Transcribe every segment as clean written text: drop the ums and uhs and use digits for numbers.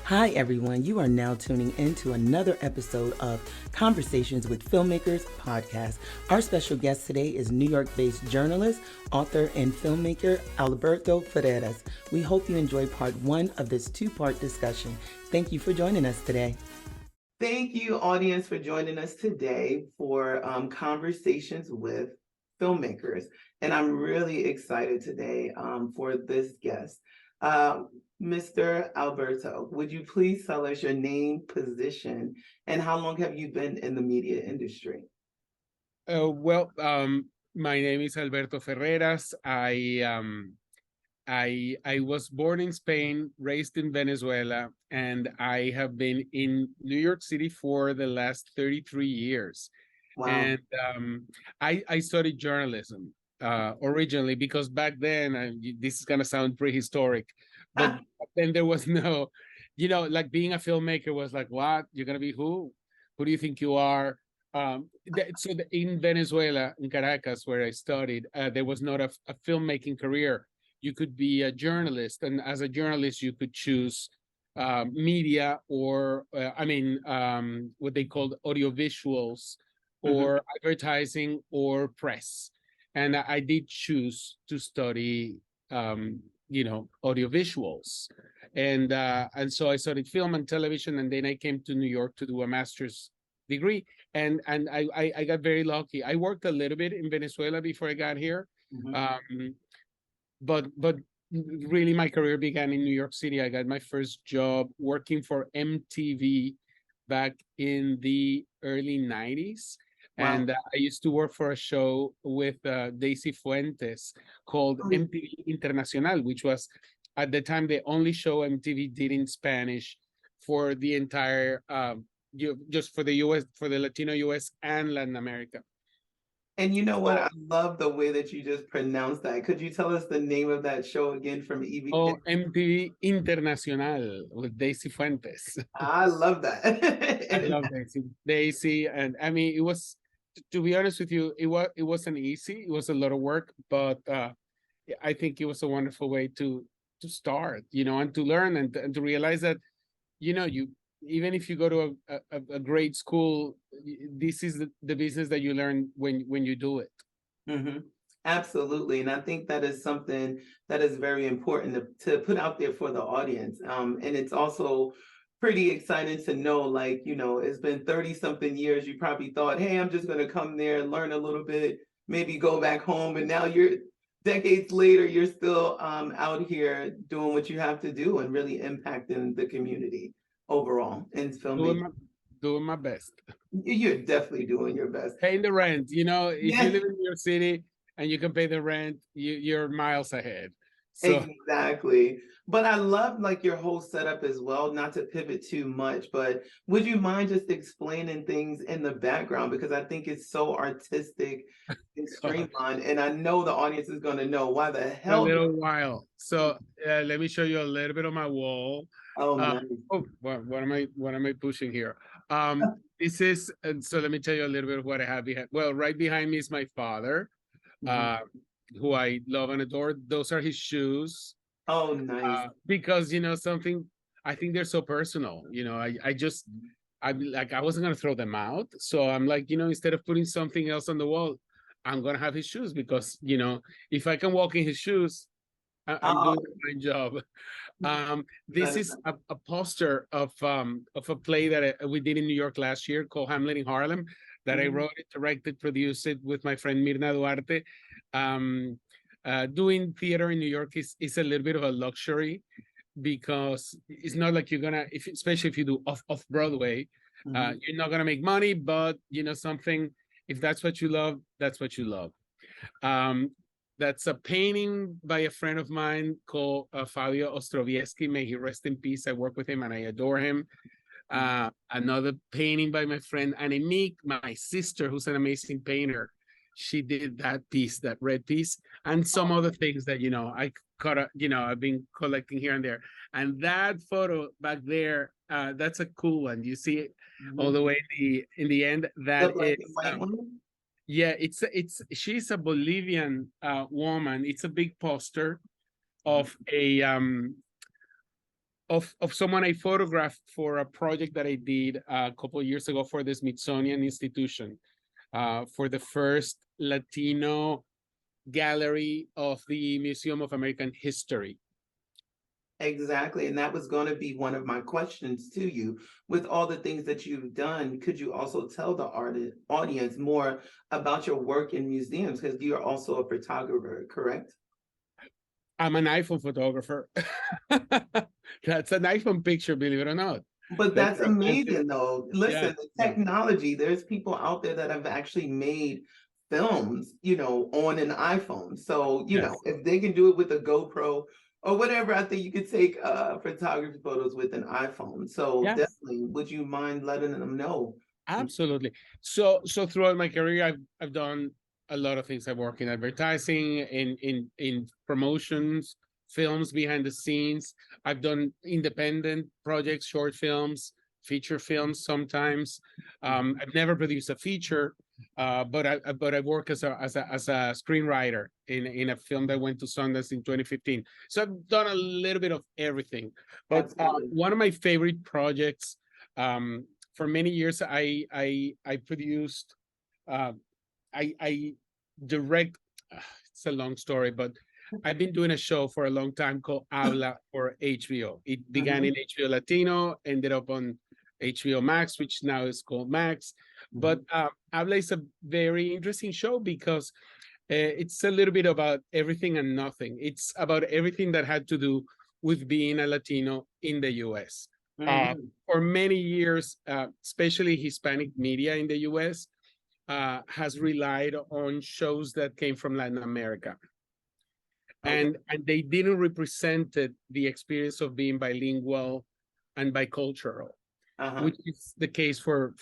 Hi, everyone. You are now tuning into another episode of Conversations with Filmmakers podcast. Our special guest today is New York-based journalist, author, and filmmaker Alberto Ferreras. We hope you enjoy part one of this two-part discussion. Thank you for joining us today. Thank you, audience, for joining us today for Conversations with Filmmakers. And I'm really excited today for this guest. Mr. Alberto, would you please tell us your name, position, and how long have you been in the media industry? My name is Alberto Ferreras. I was born in Spain, raised in Venezuela, and I have been in New York City for the last 33 years. Wow. And I studied journalism originally because back then, this is gonna sound prehistoric, but then there was no, like being a filmmaker was like, what? You're gonna be who? Who do you think you are? In Venezuela, in Caracas, where I studied, there was not a filmmaking career. You could be a journalist, and as a journalist, you could choose media or, what they called audiovisuals, or advertising or press. And I did choose to study, audiovisuals. And so I studied film and television, and then I came to New York to do a master's degree. And I got very lucky. I worked a little bit in Venezuela before I got here. But really my career began in New York City. I got my first job working for MTV back in the early 90s. Wow. And I used to work for a show with Daisy Fuentes called MTV Internacional, which was at the time the only show MTV did in Spanish for the entire, just for the US, for the Latino US and Latin America. And you know what? I love the way that you just pronounced that. Could you tell us the name of that show again from EV? Oh, MTV Internacional with Daisy Fuentes. I love that. I love Daisy. Daisy, and I mean, it was, to be honest with you, it wasn't easy. It was a lot of work, but I think it was a wonderful way to start, and to learn and to realize that, you, even if you go to a great school, this is the business that you learn when you do it. Absolutely. And I think that is something that is very important to put out there for the audience. And it's also pretty exciting to know, like, it's been 30 something years. You probably thought, hey, I'm just going to come there and learn a little bit, maybe go back home. And now decades later, you're still out here doing what you have to do and really impacting the community overall in filmmaking. Doing my best. You're definitely doing your best. Paying the rent, if you live in New York City and you can pay the rent, you're miles ahead. So. Exactly. But I love like your whole setup as well, not to pivot too much, but would you mind just explaining things in the background? Because I think it's so artistic and streamlined. And I know the audience is going to know why the hell. A little while. So let me show you a little bit on my wall. Oh, nice. What am I pushing here? This is, so let me tell you a little bit of what I have behind. Well, right behind me is my father, who I love and adore. Those are his shoes. Oh, nice. Because, something, I think they're so personal. I wasn't going to throw them out. So I'm like, instead of putting something else on the wall, I'm going to have his shoes because, if I can walk in his shoes, I'm doing a fine job. This is a poster of a play that we did in New York last year called Hamlet in Harlem, that I wrote it, directed, produced it with my friend Mirna Duarte. Doing theater in New York is a little bit of a luxury because it's not like you're gonna, especially if you do off Broadway, you're not gonna make money, but something, if that's what you love, that's what you love. That's a painting by a friend of mine called Fabio Ostrovieski. May he rest in peace. I work with him and I adore him. Another painting by my friend Annemiek, my sister, who's an amazing painter. She did that piece, that red piece, and some other things that, I caught, I've been collecting here and there. And that photo back there, that's a cool one. You see it all the way in the end. That is, yeah, she's a Bolivian woman. It's a big poster of a of someone I photographed for a project that I did a couple of years ago for the Smithsonian Institution, for the first Latino gallery of the Museum of American History. Exactly. And that was going to be one of my questions to you. With all the things that you've done, could you also tell the audience more about your work in museums? Because you're also a photographer, correct? I'm an iPhone photographer. That's an iPhone picture, believe it or not. But That's that's how expensive. amazing, though. Yeah, Listen, the yeah, technology, there's people out there that have actually made films, on an iPhone. So, yes, if they can do it with a GoPro or whatever, I think you could take photography photos with an iPhone. So yes. definitely, would you mind letting them know? Absolutely. So throughout my career, I've done a lot of things. I work in advertising, in promotions, films behind the scenes. I've done independent projects, short films, feature films sometimes. I've never produced a feature, but I work as a screenwriter in a film that went to Sundance in 2015. So I've done a little bit of everything. But Absolutely. one of my favorite projects. Um, for many years I produced I direct it's a long story, but I've been doing a show for a long time called Habla for HBO. It began Mhm, in HBO Latino, ended up on HBO Max, which now is called Max. But mhm. Habla is a very interesting show because it's a little bit about everything and nothing. It's about everything that had to do with being a Latino in the US. Mhm. For many years, especially Hispanic media in the US, has relied on shows that came from Latin America. Okay. And they didn't represent the experience of being bilingual and bicultural, Uh-huh. which is the case for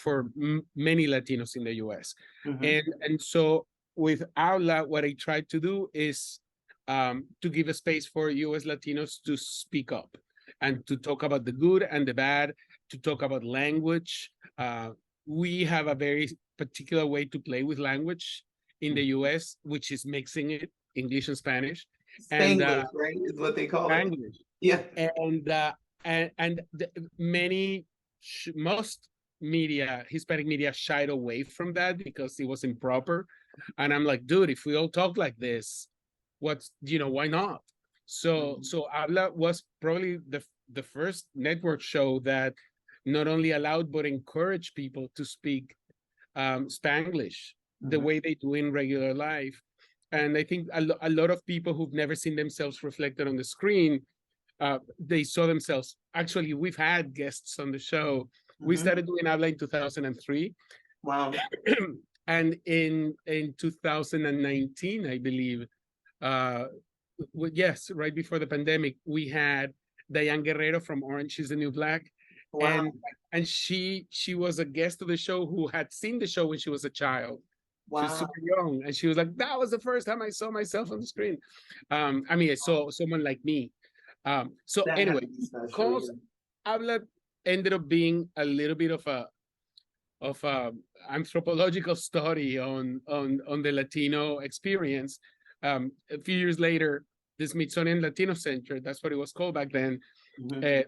many Latinos in the US. Mhm. And so with Aula, what I tried to do is to give a space for US Latinos to speak up and to talk about the good and the bad, to talk about language. We have a very particular way to play with language in the US, which is mixing it, English and Spanish, and Spanglish, right? Is what they call it. language. Yeah. And many most media, Hispanic media, shied away from that because it was improper. And I'm like, dude, if we all talk like this, why not? So Mhm. so Habla was probably the first network show that not only allowed but encouraged people to speak Spanglish the Mhm. way they do in regular life. And I think a lot of people who've never seen themselves reflected on the screen, they saw themselves. Actually, we've had guests on the show. We Mhm. started doing Habla in 2003. Wow. And in 2019, I believe, uh, yes, right before the pandemic, we had Diane Guerrero from Orange is the New Black, Wow. and she was a guest of the show who had seen the show when she was a child. She was Wow. super young, and she was like, "That was the first time I saw myself on the screen." I mean, I saw someone like me. So That had anyway, to be special, because yeah. Habla ended up being a little bit of a anthropological study on the Latino experience. A few years later, the Smithsonian Latino Center, that's what it was called back then, Mhm. uh,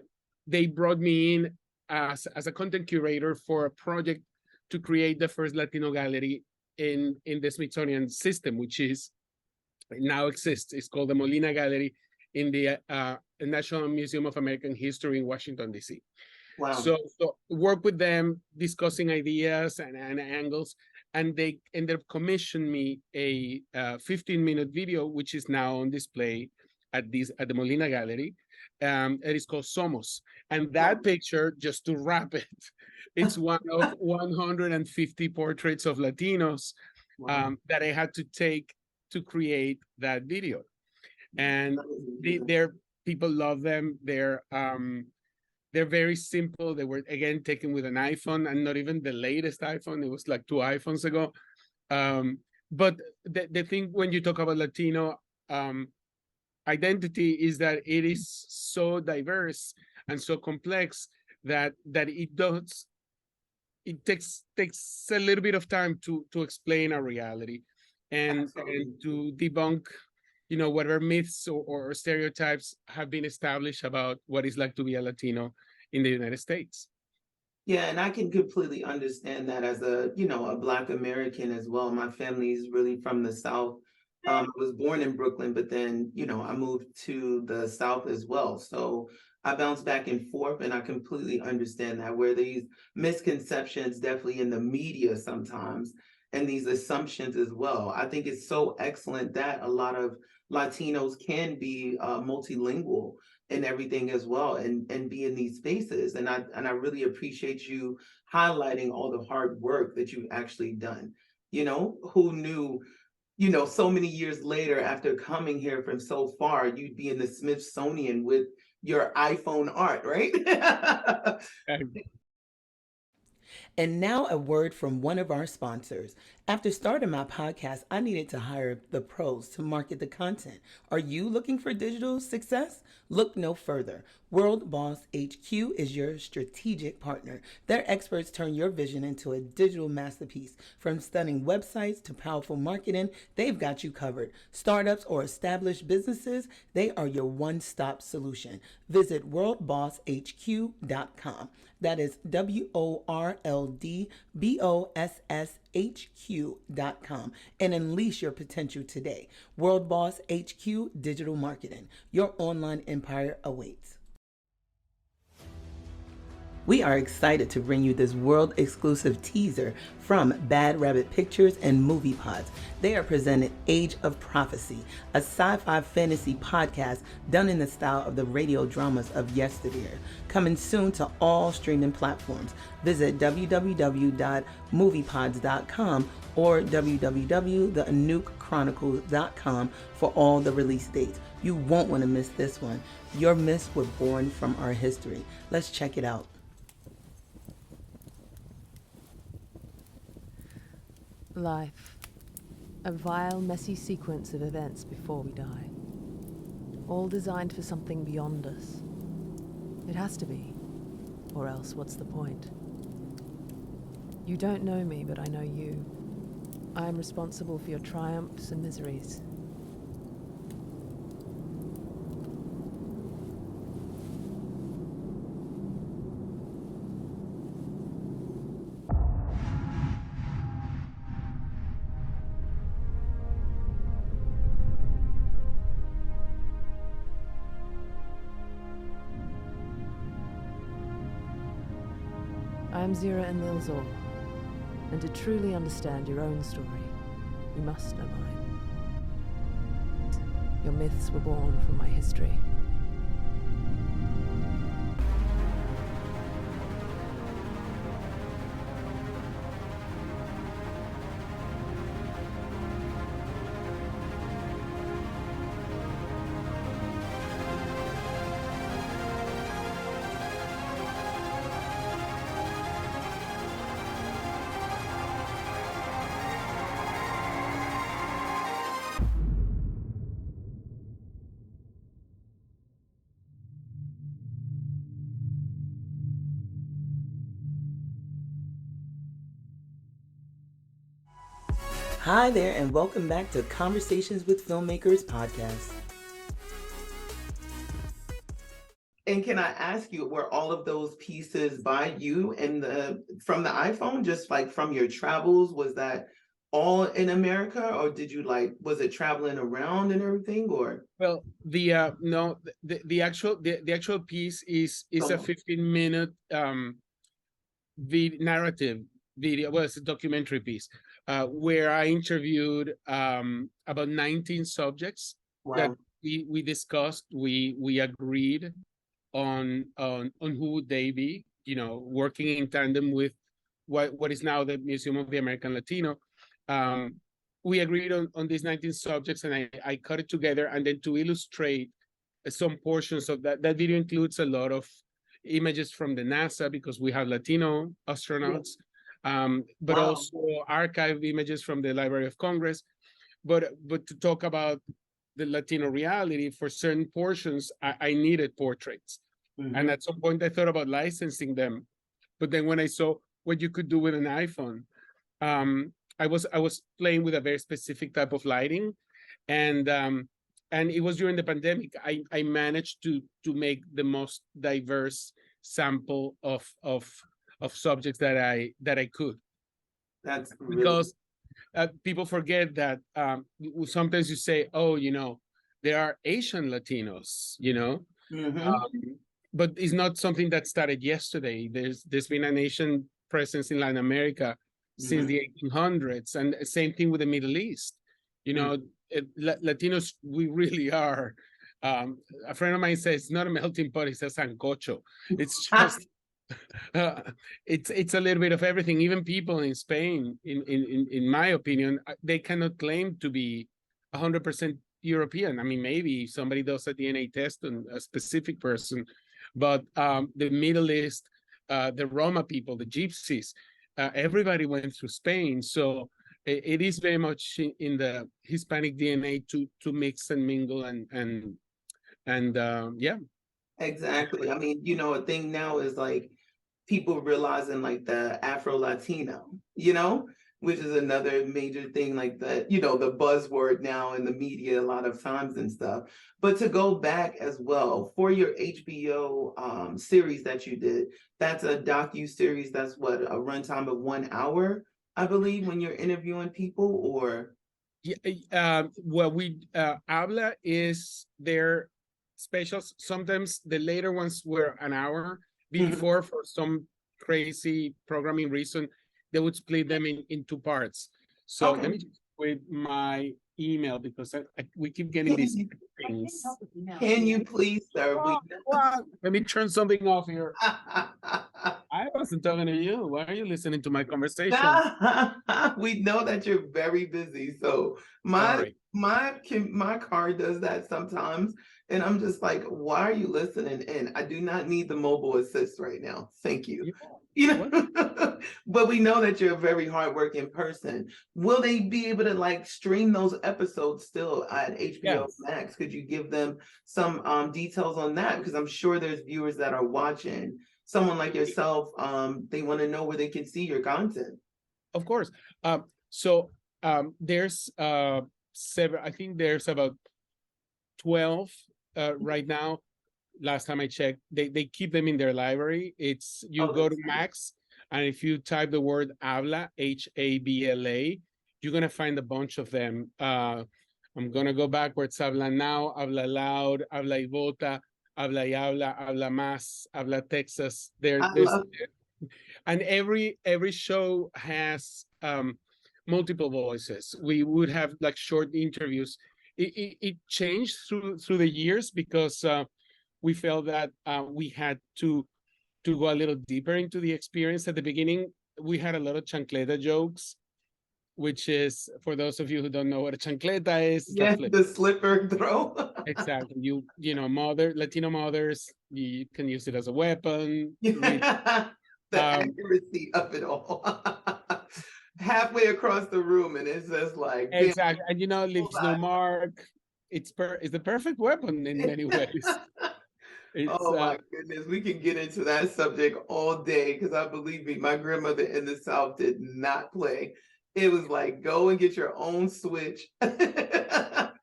they brought me in as a content curator for a project to create the first Latino gallery in the Smithsonian system, which is now exists. It's called the Molina Gallery in the National Museum of American History in Washington, D.C. Wow. So work with them, discussing ideas and angles, and they ended up commissioning me a 15-minute video, which is now on display at the Molina Gallery. It is called Somos, and that picture, just to wrap it, it's one of 150 portraits of Latinos Wow. that I had to take to create that video, and That was amazing. they're people love them. They're very simple. They were again taken with an iPhone, and not even the latest iPhone. It was like 2 iPhones ago. But the thing when you talk about Latino identity is that it is so diverse and so complex that it takes a little bit of time to explain a reality and Absolutely. to debunk whatever myths or stereotypes have been established about what it's like to be a Latino in the United States. Yeah, and I can completely understand that as a Black American as well. My family is really from the South. I was born in Brooklyn, but then I moved to the South as well. So I bounce back and forth, and I completely understand that where these misconceptions definitely in the media sometimes, and these assumptions as well. I think it's so excellent that a lot of Latinos can be multilingual and everything as well, and be in these spaces. And I really appreciate you highlighting all the hard work that you've actually done. Who knew so many years later, after coming here from so far, you'd be in the Smithsonian with your iPhone art, right? And now a word from one of our sponsors. After starting my podcast, I needed to hire the pros to market the content. Are you looking for digital success? Look no further. World Boss HQ is your strategic partner. Their experts turn your vision into a digital masterpiece. From stunning websites to powerful marketing, they've got you covered. Startups or established businesses, they are your one-stop solution. Visit worldbosshq.com. That is WORLDBOSSHQ.com and unleash your potential today. World Boss HQ Digital Marketing. Your online empire awaits. We are excited to bring you this world exclusive teaser from Bad Rabbit Pictures and Movie Pods. They are presenting Age of Prophecy, a sci-fi fantasy podcast done in the style of the radio dramas of yesteryear. Coming soon to all streaming platforms. Visit www.moviepods.com or www.anukechronicles.com for all the release dates. You won't want to miss this one. Your myths were born from our history. Let's check it out. Life. A vile, messy sequence of events before we die. All designed for something beyond us. It has to be. Or else, what's the point? You don't know me, but I know you. I am responsible for your triumphs and miseries. I am Zira and Nilzor, and to truly understand your own story, you must know mine. Your myths were born from my history. Hi there, and welcome back to Conversations with Filmmakers podcast. And can I ask you, were all of those pieces by you from the iPhone, just like from your travels? Was that all in America, or was it traveling around and everything, or? Well, the actual piece is a 15-minute narrative video. Well, it's a documentary piece where I interviewed about 19 subjects. Wow. That we discussed. We agreed on who would they be, working in tandem with what is now the Museum of the American Latino. We agreed on these 19 subjects, and I cut it together. And then to illustrate some portions of that video includes a lot of images from the NASA, because we have Latino astronauts, but wow. Also archive images from the Library of Congress. But to talk about the Latino reality, for certain portions, I needed portraits. Mm-hmm. And at some point I thought about licensing them. But then when I saw what you could do with an iPhone, I was playing with a very specific type of lighting. And and it was during the pandemic. I managed to make the most diverse sample of subjects that I could. That's really Because people forget that sometimes you say, oh, there are Asian Latinos, Mhm. but it's not something that started yesterday. There's been an Asian presence in Latin America since Mhm. the 1800s, and same thing with the Middle East. Mhm. Latinos, we really are. A friend of mine says it's not a melting pot; it's a sancocho. It's just uh, it's a little bit of everything. Even people in Spain, in my opinion, they cannot claim to be 100% European. I mean, maybe somebody does a DNA test on a specific person, but the Middle East, the Roma people, the Gypsies, everybody went through Spain. So it is very much in the Hispanic DNA to mix and mingle and yeah. Exactly. I mean, you know, a thing now is like people realizing like the Afro Latino, you know, which is another major thing like that, you know, the buzzword now in the media a lot of times and stuff. But to go back as well for your HBO series that you did, that's a docu-series that's what, a runtime of 1 hour, I believe, when you're interviewing people, or Yeah, well, Habla is their specials. Sometimes the later ones were an hour. Mhm. Before, for some crazy programming reason, they would split them in two parts. So let Okay. me just with my email because we keep getting Can these you, things. can you please, sir? What? Let me turn something off here. I wasn't talking to you. Why are you listening to my conversation? We know that you're very busy, so my Sorry. my car does that sometimes, and I'm just like, why are you listening in? I do not need the mobile assist right now. Thank you. Yeah. You What? know, but we know that you're a very hardworking person. Will they be able to like stream those episodes still at HBO Yes. Max? Could you give them some details on that? Because I'm sure there's viewers that are watching, someone like yourself, they want to know where they can see your content. Of course. So there's seven. I think there's about 12 right now. Last time I checked, they keep them in their library. It's you Oh, go to that's nice. Max, and if you type the word Habla, Habla, you're gonna find a bunch of them. I'm gonna go backwards. Habla Now, Habla Loud, Habla y Vota, Habla y Habla, Habla Más, Habla Texas. I There's love it. and every show has multiple voices. We would have like short interviews. It changed through the years because we felt that we had to go a little deeper into the experience. At the beginning, we had a lot of chancleta jokes, which is, for those of you who don't know what a chancleta is, it's a Yeah, flip. the slipper throw. Exactly. Latino mothers, you can use it as a weapon. Yeah, the Um, accuracy of it all. Halfway across the room, and it says like, bam, exactly. And leaves no mark. It's the perfect weapon in many ways. It's oh my goodness, we can get into that subject all day because I believe me, my grandmother in the South did not play. It was like, go and get your own switch from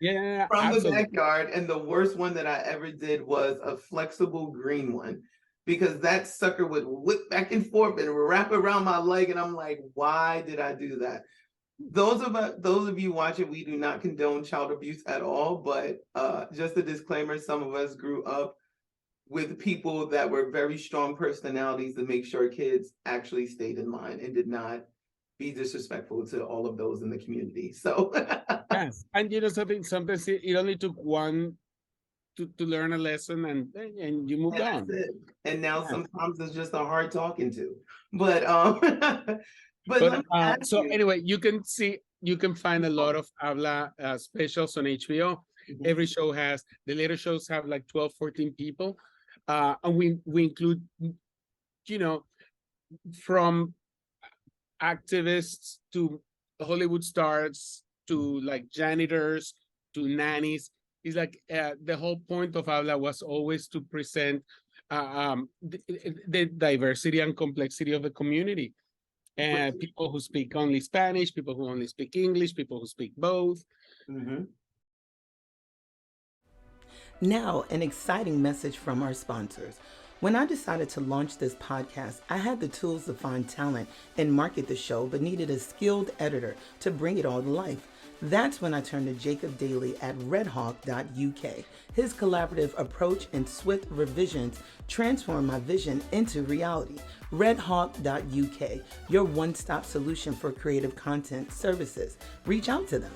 yeah, the absolutely. backyard. And the worst one that I ever did was a flexible green one because that sucker would whip back and forth and wrap around my leg. And I'm like, why did I do that? Those of you watching, we do not condone child abuse at all, but just a disclaimer, some of us grew up with people that were very strong personalities to make sure kids actually stayed in line and did not be disrespectful to all of those in the community. So Yes. And sometimes it only took one to learn a lesson and you moved and that's on. it. And now Yes. sometimes it's just a hard talking to. But but let But me ask so you. anyway, you can find a lot of Habla specials on HBO. Mhm. Every show has the later shows have like 12, 14 people. And we include, you know, from activists to Hollywood stars to like janitors to nannies. It's like the whole point of Habla was always to present the diversity and complexity of the community. And people who speak only Spanish, people who only speak English, people who speak both. Mhm. Now, an exciting message from our sponsors. When I decided to launch this podcast, I had the tools to find talent and market the show, but needed a skilled editor to bring it all to life. That's when I turned to Jacob Daly at redhawk.uk. His collaborative approach and swift revisions transformed my vision into reality. redhawk.uk, your one-stop solution for creative content services. Reach out to them.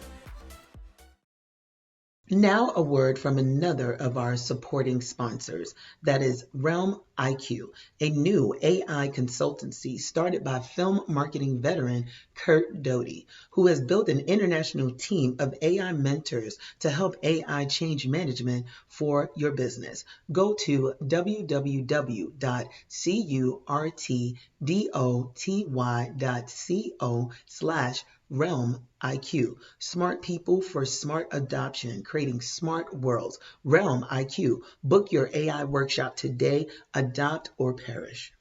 Now a word from another of our supporting sponsors, that is Realm IQ, a new AI consultancy started by film marketing veteran Kurt Doty, who has built an international team of AI mentors to help AI change management for your business. Go to www.curtdoty.co/Realm IQ. Smart people for smart adoption, creating smart worlds. Realm IQ. Book your AI workshop today. Adopt or perish.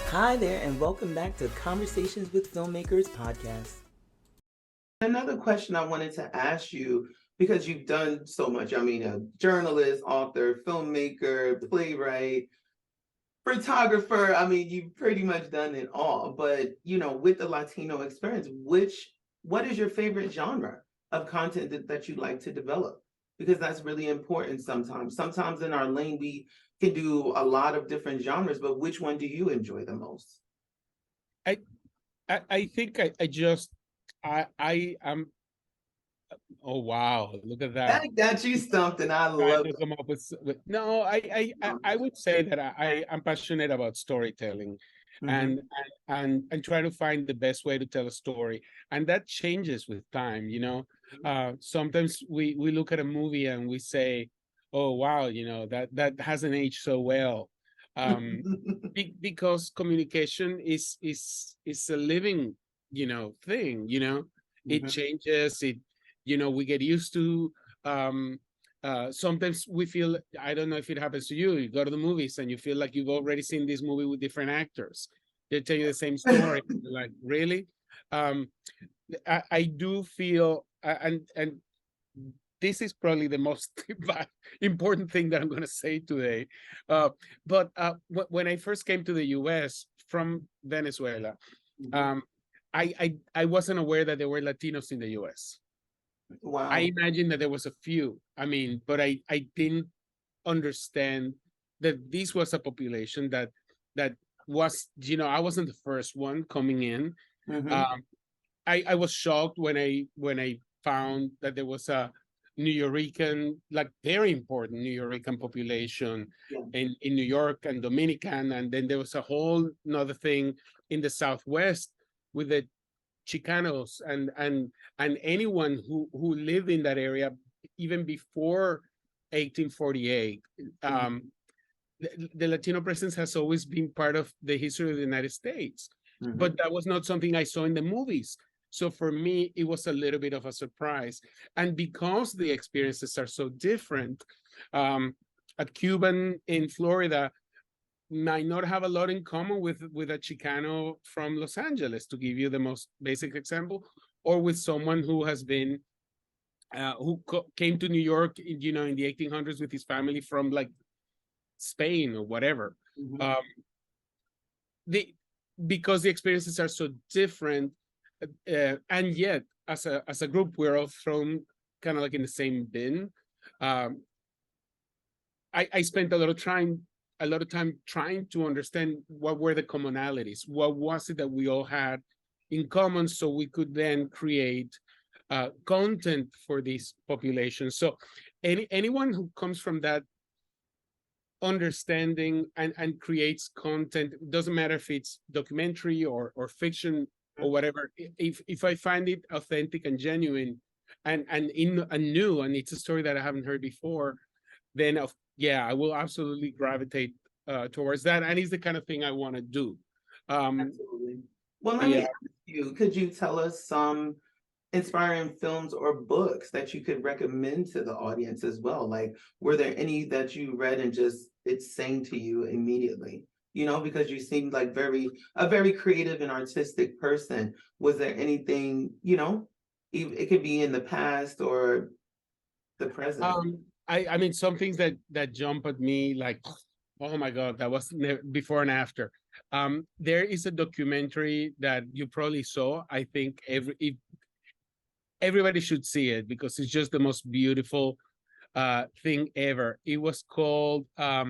Hi there, and welcome back to Conversations with Filmmakers podcast. Another question I wanted to ask you, because you've done so much. I mean, a journalist, author, filmmaker, playwright, photographer. I mean, you've pretty much done it all. But, with the Latino experience, what is your favorite genre of content that you like to develop? Because that's really important sometimes. Sometimes in our lane, we can do a lot of different genres, but which one do you enjoy the most? I think I am. Oh wow! Look at that. That got you stumped, and I love To come up with no. I would say that I'm passionate about storytelling, it. and try to find the best way to tell a story, and that changes with time. Sometimes we look at a movie and we say, "Oh wow, that hasn't aged so well." Because communication is a living thing. It changes. We get used to. Sometimes we feel, I don't know if it happens to you. You go to the movies and you feel like you've already seen this movie with different actors. They tell you the same story. Like, really? I do feel, and this is probably the most important thing that I'm going to say today. But when I first came to the US from Venezuela, I wasn't aware that there were Latinos in the US. Wow. I imagined that there was a few. But I didn't understand that this was a population that was, I wasn't the first one coming in. I was shocked when I found that there was a Nuyorican, like very important Nuyorican population in New York and Dominican, and then there was a whole another thing in the Southwest with the Chicanos and anyone who lived in that area even before 1848. The Latino presence has always been part of the history of the United States, but that was not something I saw in the movies. So for me, it was a little bit of a surprise. And because the experiences are so different, a Cuban in Florida might not have a lot in common with a Chicano from Los Angeles, to give you the most basic example, or with someone who has been, came to New York, in the 1800s with his family from like Spain or whatever. Because the experiences are so different, and yet as a group we're all thrown kind of like in the same bin. I spent a lot of time trying to understand what were the commonalities, what was it that we all had in common, so we could then create content for this population. So anyone who comes from that understanding and creates content, it doesn't matter if it's documentary or fiction or whatever, if I find it authentic and genuine and new, and it's a story that I haven't heard before, then I will absolutely gravitate towards that, and it's the kind of thing I want to do. Absolutely. Well, let me ask you, could you tell us some inspiring films or books that you could recommend to the audience as well? Like, were there any that you read and just it sang to you immediately? Because you seemed like a very creative and artistic person. Was there anything, it could be in the past or the present? I mean, some things that jump at me, like, oh my God, that was before and after. There is a documentary that you probably saw. I think everybody should see it because it's just the most beautiful thing ever. It was called, I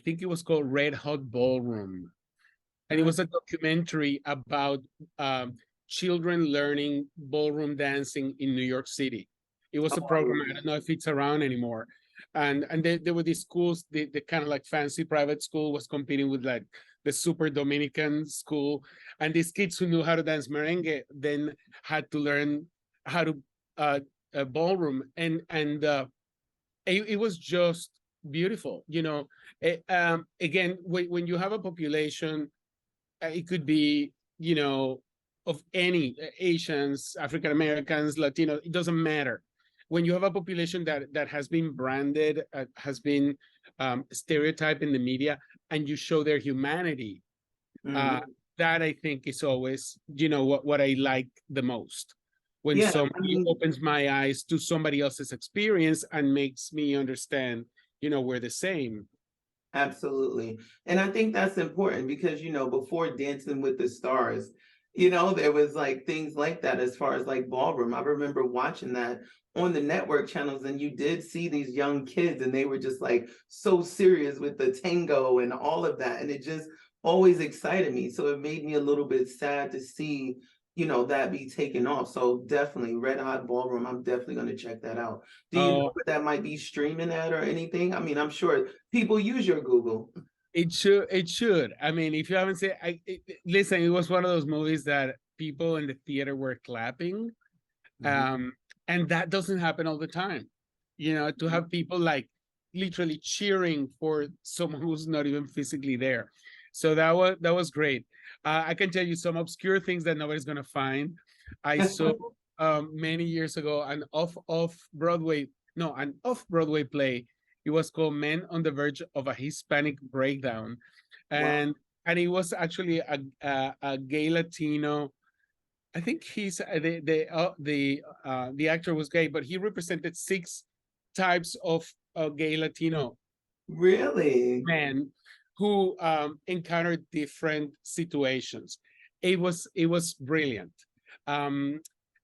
think it was called Red Hot Ballroom, and it was a documentary about children learning ballroom dancing in New York City. It was a program. I don't know if it's around anymore. And there were these schools, the kind of like fancy private school was competing with like the super Dominican school, and these kids who knew how to dance merengue then had to learn how to ballroom, and it was just beautiful. Again, when you have a population, it could be, of any Asians, African Americans, Latino, it doesn't matter. When you have a population that has been branded, has been stereotyped in the media, and you show their humanity, that I think is always, what I like the most. When Yeah, somebody opens my eyes to somebody else's experience and makes me understand, we're the same. absolutely. And I think that's important because, before Dancing with the Stars, there was like things like that as far as like ballroom. I remember watching that on the network channels, and you did see these young kids, and they were just like so serious with the tango and all of that. And it just always excited me. So it made me a little bit sad to see, that be taken off. So definitely Red Hot Ballroom. I'm definitely going to check that out. Do you know Oh, where that might be streaming at or anything? I mean, I'm sure people use your Google. it should. It should. I mean, if you haven't seen, listen. It was one of those movies that people in the theater were clapping, um, and that doesn't happen all the time. To have people like literally cheering for someone who's not even physically there. So that was great. I can tell you some obscure things that nobody's gonna find. I saw many years ago an off Broadway play. It was called Men on the Verge of a Hispanic Breakdown, Wow. and it was actually a gay Latino. I think he's the actor was gay, but he represented six types of gay Latino Really? men who encountered different situations. It was brilliant. Um,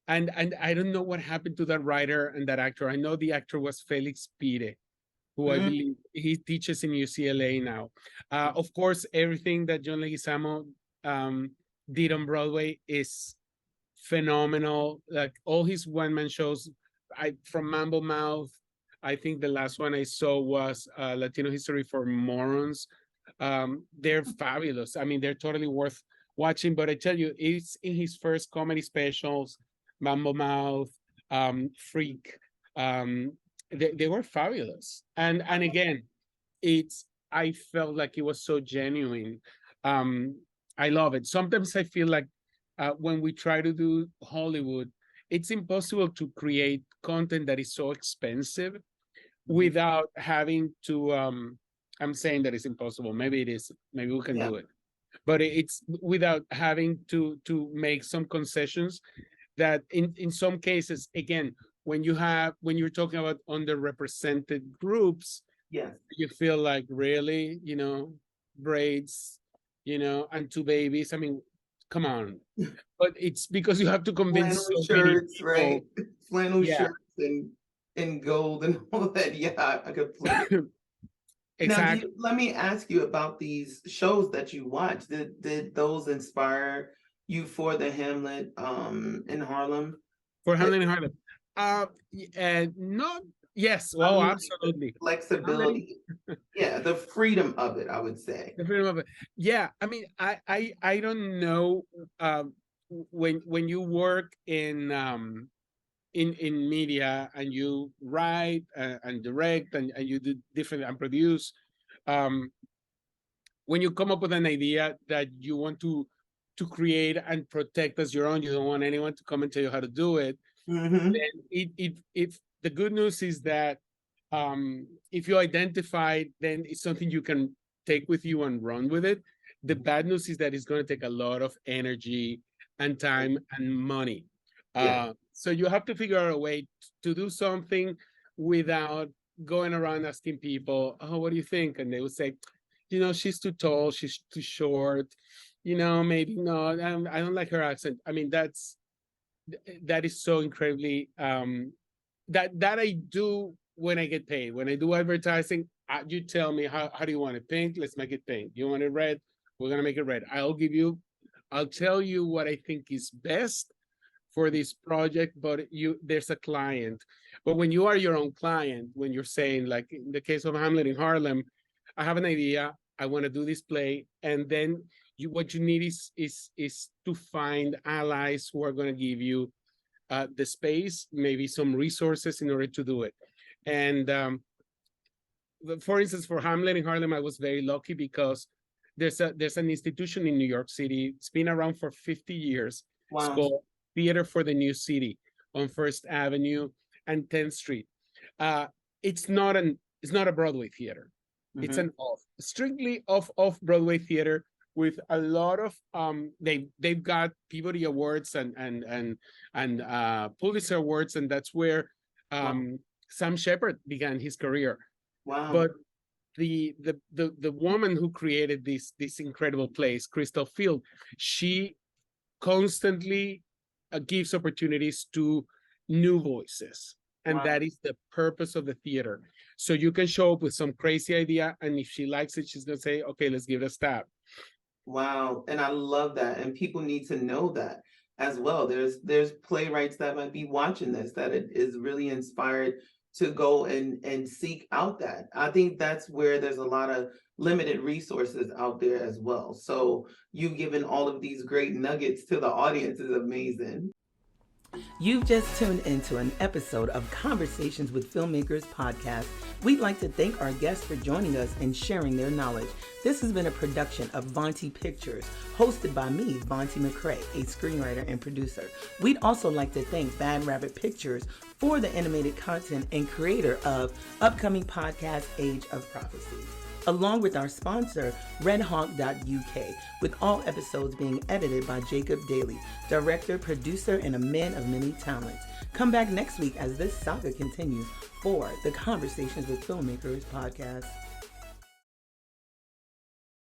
and I don't know what happened to that writer and that actor. I know the actor was Felix Pire, who I Mm, believe he teaches in UCLA now. Of course, everything that John Leguizamo did on Broadway is phenomenal. Like all his one-man shows, from Mambo Mouth. I think the last one I saw was Latino History for Morons. They're fabulous. I mean, they're totally worth watching. But I tell you, it's in his first comedy specials, Mambo Mouth, Freak. They were fabulous. And again, I felt like it was so genuine. Um, I love it. Sometimes I feel like when we try to do Hollywood, it's impossible to create content that is so expensive without having to. I'm saying that it's impossible. Maybe it is. Maybe we can yeah. do it, but it's without having to make some concessions. That in some cases, again, when you're talking about underrepresented groups, Yes. you feel like really, braids, and two babies. I mean, come on. But it's because you have to convince Flannel so many shirts, right? people. Flannel Yeah, shirts and gold and all that. Yeah, I completely. Now, exactly. let me ask you about these shows that you watch. Did those inspire you for the Hamlet in Harlem? For Like, Hamlin and Harlem. Not, yes, I well, mean, like the absolutely. How many? flexibility, yeah, the freedom of it, I would say. The freedom of it. Yeah, I mean, I don't know. When you work in media and you write and direct and you do different and produce, um, when you come up with an idea that you want to create and protect as your own, you don't want anyone to come and tell you how to do it. Hmm. Then if the good news is that if you identify, then it's something you can take with you and run with it. The bad news is that it's going to take a lot of energy and time and money. Yeah. So you have to figure out a way to do something without going around asking people, oh, what do you think? And they would say, she's too tall, she's too short, maybe not. I don't like her accent. I mean, that is so incredibly that I do when I get paid. When I do advertising, you tell me how do you want it? Pink? Let's make it pink. You want it red? We're gonna make it red. I'll tell you what I think is best for this project, but there's a client. But when you are your own client, when you're saying, like in the case of Hamlet in Harlem, I have an idea, I want to do this play, and then what you need is to find allies who are going to give you the space, maybe some resources in order to do it. And for instance, for Hamlet in Harlem, I was very lucky because there's an institution in New York City. It's been around for 50 years. Wow. It's called Theater for the New City on First Avenue and 10th Street. It's not a Broadway theater. Mm-hmm. It's an strictly off Broadway theater with a lot of they've got Peabody Awards and Pulitzer Awards, and that's where Sam Shepard began his career. Wow. But the woman who created this incredible place, Crystal Field, she constantly gives opportunities to new voices. And that is the purpose of the theater. So you can show up with some crazy idea, and if she likes it, she's gonna say, okay, let's give it a stab. Wow. And I love that. And people need to know that as well. There's playwrights that might be watching this, that it is really inspired to go and seek out that. I think that's where there's a lot of limited resources out there as well. So you giving all of these great nuggets to the audience is amazing. You've just tuned into an episode of Conversations with Filmmakers podcast. We'd like to thank our guests for joining us and sharing their knowledge. This has been a production of Vonti Pictures, hosted by me, Vonti McCrae, a screenwriter and producer. We'd also like to thank Bad Rabbit Pictures for the animated content and creator of upcoming podcast Age of Prophecy, along with our sponsor, redhawk.uk, with all episodes being edited by Jacob Daly, director, producer, and a man of many talents. Come back next week as this saga continues for the Conversations with Filmmakers podcast.